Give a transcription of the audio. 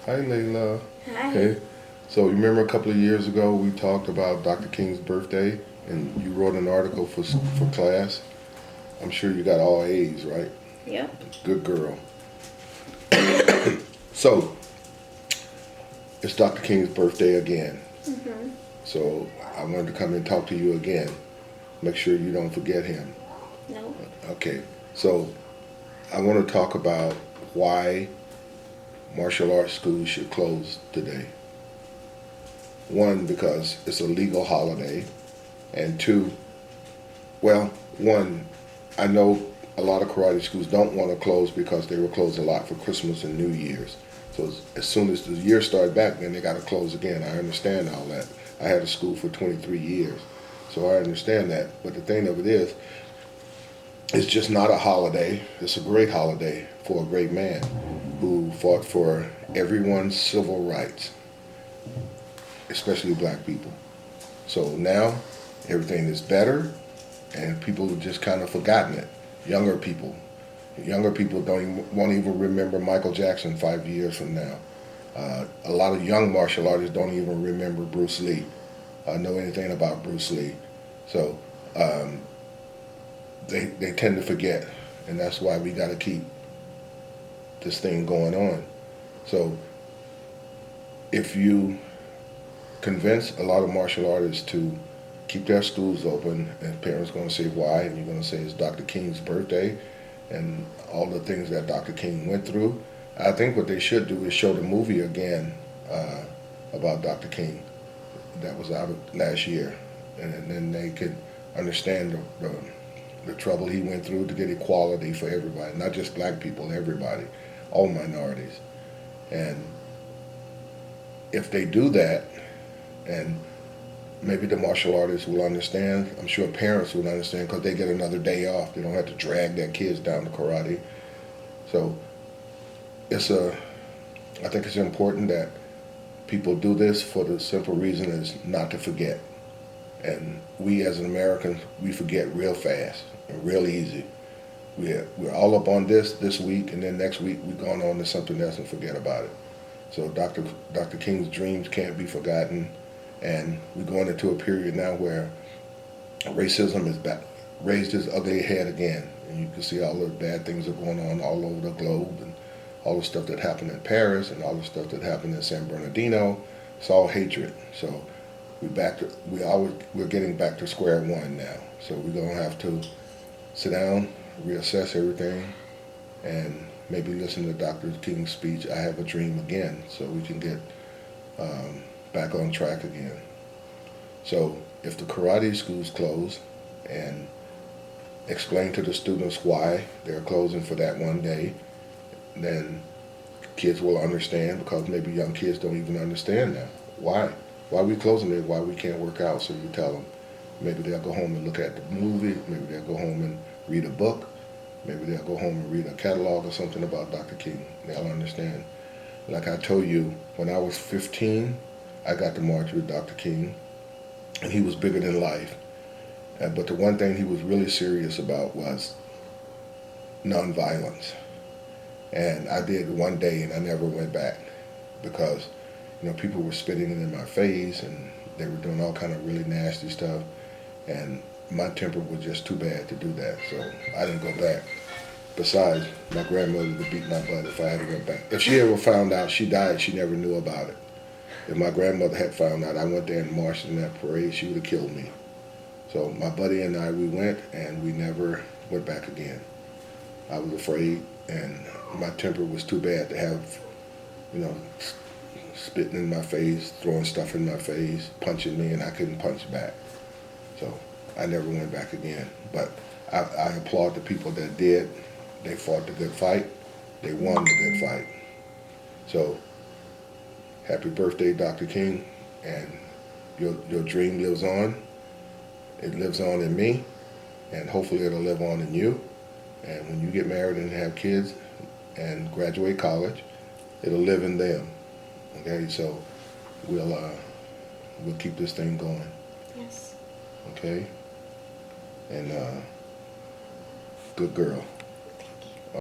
Hi, Layla. Hi. Hey. So, you remember a couple of years ago we talked about Dr. King's birthday, and you wrote an article for class. I'm sure you got all A's, right? Yep. Good girl. So, it's Dr. King's birthday again. Mhm. So, I wanted to come and talk to you again. Make sure you don't forget him. No. Okay. So, I want to talk about why martial arts schools should close today. One, because it's a legal holiday, and two, well, one, I know a lot of karate schools don't want to close because they were closed a lot for Christmas and New Year's. So as soon as the year started back, then they got to close again. I understand all that. I had a school for 23 years, so I understand that. But the thing of it is, it's just not a holiday. It's a great holiday for a great man who fought for everyone's civil rights, especially black people. So now everything is better, and people have just kind of forgotten it. Younger people, younger people won't even remember Michael Jackson 5 years from now. A lot of young martial artists don't even remember Bruce Lee, know anything about Bruce Lee. So um, they tend to forget, and that's why we got to keep this thing going on. So if you convince a lot of martial artists to keep their schools open, and parents going to say why, and you're going to say it's Dr. King's birthday, and all the things that Dr. King went through. I think what they should do is show the movie again uh, about Dr. King that was out last year, and then they could understand the trouble he went through to get equality for everybody, not just black people, everybody, all minorities. And if they do that, and maybe the martial artists will understand. I'm sure parents will understand because they get another day off. They don't have to drag their kids down to karate. So it's a. I think it's important that people do this for the simple reason is not to forget. And we as an American, we forget real fast and real easy. We're all up on this week, and then next week we're going on to something else and forget about it. So Dr. King's dreams can't be forgotten, and we're going into a period now where racism is back, raised its ugly head again, and you can see all the bad things that are going on all over the globe, and all the stuff that happened in Paris, and all the stuff that happened in San Bernardino. It's all hatred. So we're getting back to square one now. So we're gonna have to sit down, reassess everything, and maybe listen to Dr. King's speech. I have a dream again, so we can get back on track again. So if the karate schools close, and explain to the students why they're closing for that one day, then kids will understand, because maybe young kids don't even understand now. Why? Why we closing it? Why we can't work out? So you tell them. Maybe they'll go home and look at the movie. Maybe they'll go home and read a book. Maybe they'll go home and read a catalog or something about Dr. King. They'll understand. Like I told you, when I was 15, I got to march with Dr. King, and he was bigger than life. But the one thing he was really serious about was nonviolence. And I did one day, and I never went back because, people were spitting in my face, and they were doing all kind of really nasty stuff, and my temper was just too bad to do that, so I didn't go back. Besides, my grandmother would beat my butt if I had went back. If she ever found out, she died, she never knew about it. If my grandmother had found out I went there and marched in that parade, she would have killed me. So my buddy and I, we went, and we never went back again. I was afraid, and my temper was too bad to have, you know, spitting in my face, throwing stuff in my face, punching me, and I couldn't punch back. So I never went back again. But I applaud the people that did. They fought the good fight. They won the good fight. So happy birthday, Dr. King, and your dream lives on. It lives on in me, and hopefully it'll live on in you. And when you get married and have kids and graduate college, it'll live in them. Okay, so we'll keep this thing going. Yes. Okay, and good girl.